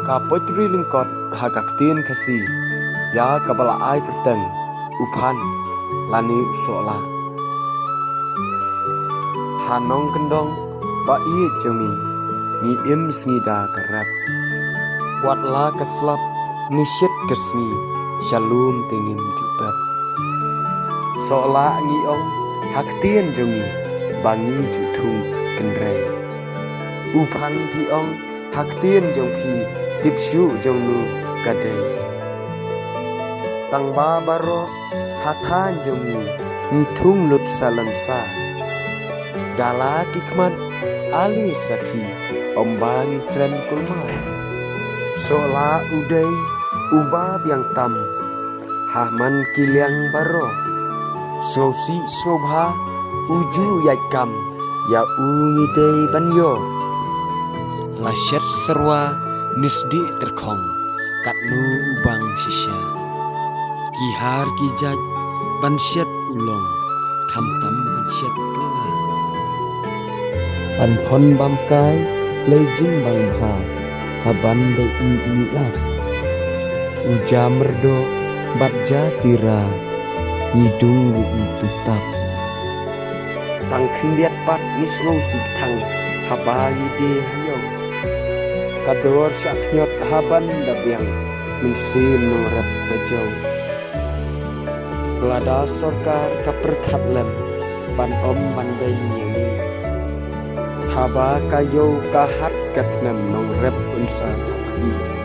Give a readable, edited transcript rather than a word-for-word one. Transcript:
Kapotri lingkot hagaktin kasi ya kabala ai kerteng upan lani usola hanong kendong ba iye jemi ni im snida karap watla keslap nisyet kesni shalom tingim jubab sola ngiong haktien jemi bangi jutung kendrei upan piong haktien jong pi tipsyu jong nu kadei tangba baro hathan jong ni tung lut salamsa dala kikmat ali sakhi ombangi kren kulma sola udai uba biang tam haman kiliang baro sosi sobha uju yaikam ya ungi dei banyo lasyat serwa nisdi terkong katnu ubang sisya kihar kijaj bansyat ulong tham bansyat kela panphon bamkai lejing bangha haban dei niaf uja merdo batja tira hidung tutap tangkhin liat pat nislo sik thang habagi de hayo kador syaknyot haban dabyang minsim norep bejong pelada sorkar kaperkat lem ban om bandai nyemi haba kayo kahat katnem norep unsa takdi